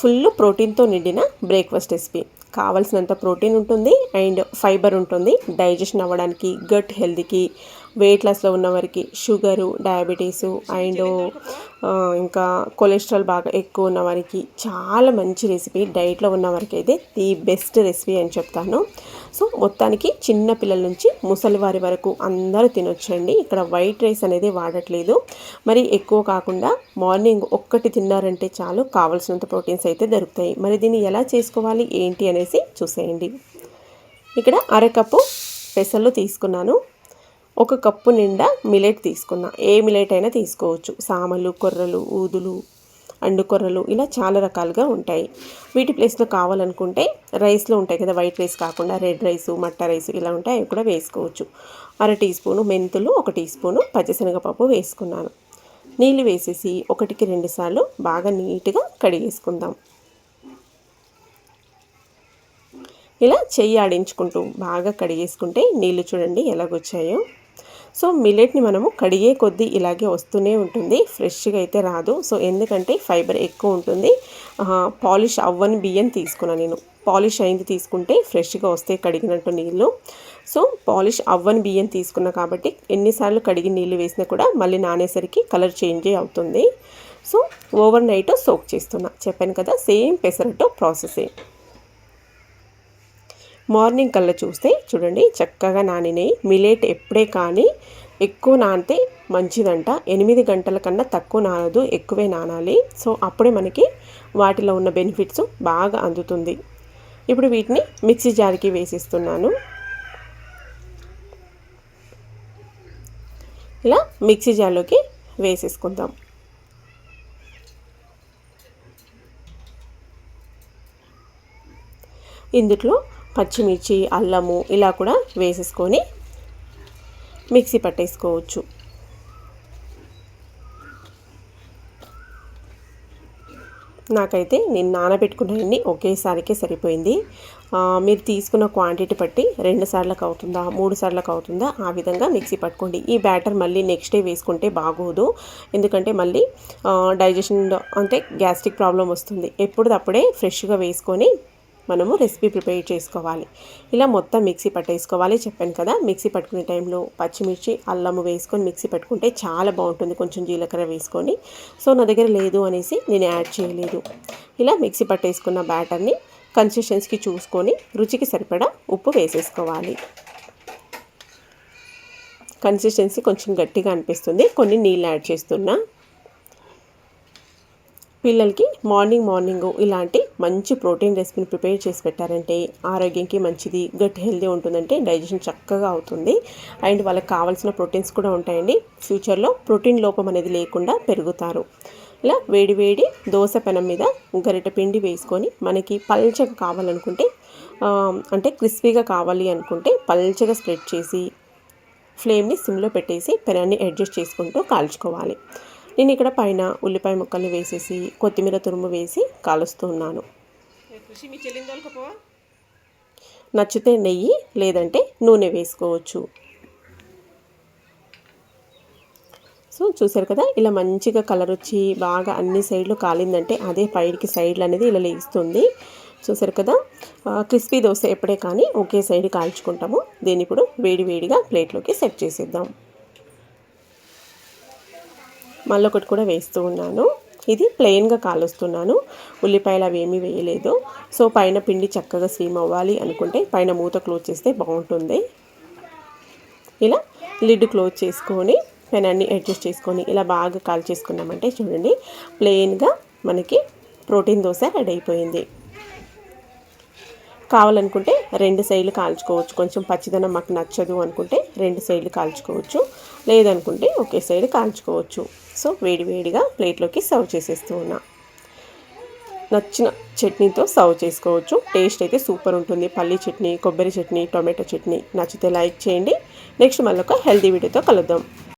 Full ప్రోటీన్తో నిండిన breakfast recipe. కావాల్సినంత protein ఉంటుంది అండ్ ఫైబర్ ఉంటుంది. డైజెషన్ అవ్వడానికి, గట్ హెల్త్కి, వెయిట్ లాస్లో ఉన్నవారికి, షుగరు, డయాబెటీసు అండ్ ఇంకా కొలెస్ట్రాల్ బాగా ఎక్కువ ఉన్నవారికి చాలా మంచి రెసిపీ. డైట్లో ఉన్నవారికి అయితే ది బెస్ట్ రెసిపీ అని చెప్తాను. సో మొత్తానికి చిన్న పిల్లల నుంచి ముసలివారి వరకు అందరూ తినొచ్చండి. ఇక్కడ వైట్ రైస్ అనేది వాడట్లేదు. మరి ఎక్కువ కాకుండా మార్నింగ్ ఒక్కటి తిన్నారంటే చాలు, కావాల్సినంత ప్రోటీన్స్ అయితే దొరుకుతాయి. మరి దీన్ని ఎలా చేసుకోవాలి ఏంటి అనేసి చూసేయండి. ఇక్కడ అరకప్పు పెసలు తీసుకున్నాను. 1 కప్పు నిండా మిలెట్ తీసుకున్నా. ఏ మిలెట్ అయినా తీసుకోవచ్చు. సామలు, కొర్రలు, ఊదులు, అండు కొర్రలు ఇలా చాలా రకాలుగా ఉంటాయి. వీటి ప్లేస్లో కావాలనుకుంటే రైస్లో ఉంటాయి కదా, వైట్ రైస్ కాకుండా రెడ్ రైసు, మట్టా రైసు ఇలా ఉంటాయి, అవి కూడా వేసుకోవచ్చు. 1/2 టీ స్పూను మెంతులు, 1 టీ స్పూను పచ్చిశనగపప్పు వేసుకున్నాను. నీళ్ళు వేసేసి 1కి 2 సార్లు బాగా నీట్గా కడిగేసుకుందాం. ఇలా చెయ్యి ఆడించుకుంటూ బాగా కడిగేసుకుంటే నీళ్ళు చూడండి ఎలాగొచ్చాయో. సో మిల్లెట్ని మనము కడిగే కొద్దీ ఇలాగే వస్తూనే ఉంటుంది, ఫ్రెష్గా అయితే రాదు. సో ఎందుకంటే ఫైబర్ ఎక్కువ ఉంటుంది. పాలిష్ అవ్వని బియ్యం తీసుకున్నాను నేను. పాలిష్ అయింది తీసుకుంటే ఫ్రెష్గా వస్తాయి కడిగినట్టు నీళ్ళు. సో పాలిష్ అవ్వని బియ్యం తీసుకున్నా కాబట్టి ఎన్నిసార్లు కడిగి నీళ్ళు వేసినా కూడా మళ్ళీ నానేసరికి కలర్ చేంజ్ అవుతుంది. సో ఓవర్ నైట్ సోక్ చేస్తున్నా. చెప్పాను కదా, సేమ్ పెసరట్టు ప్రాసెసే. మార్నింగ్ కల్లా చూస్తే చూడండి చక్కగా నానినాయి. మిలెట్ ఎప్పుడే కానీ ఎక్కువ నానితే మంచిదంట. 8 గంటల కన్నా తక్కువ నానదు, ఎక్కువే నానాలి. సో అప్పుడే మనకి వాటిలో ఉన్న బెనిఫిట్స్ బాగా అందుతుంది. ఇప్పుడు వీటిని మిక్సీ జార్కి వేసిస్తున్నాను. ఇలా మిక్సీ జార్లోకి వేసేసుకుందాం. ఇందులో పచ్చిమిర్చి, అల్లము ఇలా కూడా వేసేసుకొని మిక్సీ పట్టేసుకోవచ్చు. నాకైతే నేను నానబెట్టుకున్నవన్నీ ఒకేసారికే సరిపోయింది. మీరు తీసుకున్న క్వాంటిటీ బట్టి 2 సార్లకు అవుతుందా, 3 సార్లకు అవుతుందా, ఆ విధంగా మిక్సీ పట్టుకోండి. ఈ బ్యాటర్ మళ్ళీ నెక్స్ట్ డే వేసుకుంటే బాగోదు. ఎందుకంటే మళ్ళీ డైజెషన్ అంటే గ్యాస్ట్రిక్ ప్రాబ్లం వస్తుంది. ఎప్పుడప్పుడే ఫ్రెష్గా వేసుకొని మనము రెసిపీ ప్రిపేర్ చేసుకోవాలి. ఇలా మొత్తం మిక్సీ పట్టేసుకోవాలి. చెప్పాను కదా, మిక్సీ పట్టుకునే టైంలో పచ్చిమిర్చి, అల్లము వేసుకొని మిక్సీ పట్టుకుంటే చాలా బాగుంటుంది, కొంచెం జీలకర్ర వేసుకొని. సో నా దగ్గర లేదు అనేసి నేను యాడ్ చేయలేదు. ఇలా మిక్సీ పట్టేసుకున్న బ్యాటర్ని కన్సిస్టెన్సీకి చూసుకొని రుచికి సరిపడా ఉప్పు వేసేసుకోవాలి. కన్సిస్టెన్సీ కొంచెం గట్టిగా అనిపిస్తుంది, కొన్ని నీళ్ళు యాడ్ చేస్తున్నా. పిల్లలకి మార్నింగ్ ఇలాంటి మంచి ప్రోటీన్ రెసిపీని ప్రిపేర్ చేసి పెట్టారంటే ఆరోగ్యానికి మంచిది, గట్ హెల్తీ ఉంటుందంటే డైజెషన్ చక్కగా అవుతుంది అండ్ వాళ్ళకి కావాల్సిన ప్రోటీన్స్ కూడా ఉంటాయండి. ఫ్యూచర్లో ప్రోటీన్ లోపం అనేది లేకుండా పెరుగుతారు. ఇలా వేడి దోశ పెనం మీద గరిటె పిండి వేసుకొని మనకి పల్చగా కావాలనుకుంటే అంటే క్రిస్పీగా కావాలి అనుకుంటే పల్చగా స్ప్రెడ్ చేసి ఫ్లేమ్ని సిమ్లో పెట్టేసి పెనాన్ని అడ్జస్ట్ చేసుకుంటూ కాల్చుకోవాలి. నేను ఇక్కడ పైన ఉల్లిపాయ ముక్కల్ని వేసేసి కొత్తిమీర తురుము వేసి కాలుస్తున్నాను. నచ్చితే నెయ్యి లేదంటే నూనె వేసుకోవచ్చు. సో చూసారు కదా, ఇలా మంచిగా కలర్ వచ్చి బాగా అన్ని సైడ్లు కాలిందంటే అదే పైకి సైడ్లు అనేది ఇలా లేస్తుంది. చూసారు కదా, క్రిస్పీ దోశ ఎప్పుడే కానీ ఒకే సైడ్ కాల్చుకుంటాము. దీన్ని ఇప్పుడు వేడిగా ప్లేట్లోకి సెట్ చేసేద్దాం. మళ్ళీ ఒకటి కూడా వేస్తూ ఉన్నాను. ఇది ప్లెయిన్గా కాలుస్తున్నాను, ఉల్లిపాయలు అవి ఏమీ వేయలేదు. సో పైన పిండి చక్కగా స్టీమ్ అవ్వాలి అనుకుంటే పైన మూత క్లోజ్ చేస్తే బాగుంటుంది. ఇలా లిడ్ క్లోజ్ చేసుకొని పెనాన్ని అడ్జస్ట్ చేసుకొని ఇలా బాగా కాల్చేసుకున్నామంటే చూడండి ప్లెయిన్గా మనకి ప్రోటీన్ దోశ రెడీ అయిపోయింది. కావాలనుకుంటే 2 సైడ్లు కాల్చుకోవచ్చు. కొంచెం పచ్చిదనం మాకు నచ్చదు అనుకుంటే 2 సైడ్లు కాల్చుకోవచ్చు, లేదనుకుంటే ఒకే సైడ్ కాల్చుకోవచ్చు. సో వేడిగా ప్లేట్లోకి సర్వ్ చేసేస్తూ ఉన్నా. నచ్చిన చట్నీతో సర్వ్ చేసుకోవచ్చు. టేస్ట్ అయితే సూపర్ ఉంటుంది. పల్లీ చట్నీ, కొబ్బరి చట్నీ, టొమాటో చట్నీ. నచ్చితే లైక్ చేయండి. నెక్స్ట్ మళ్ళీ ఒక హెల్తీ వీడియోతో కలుద్దాం.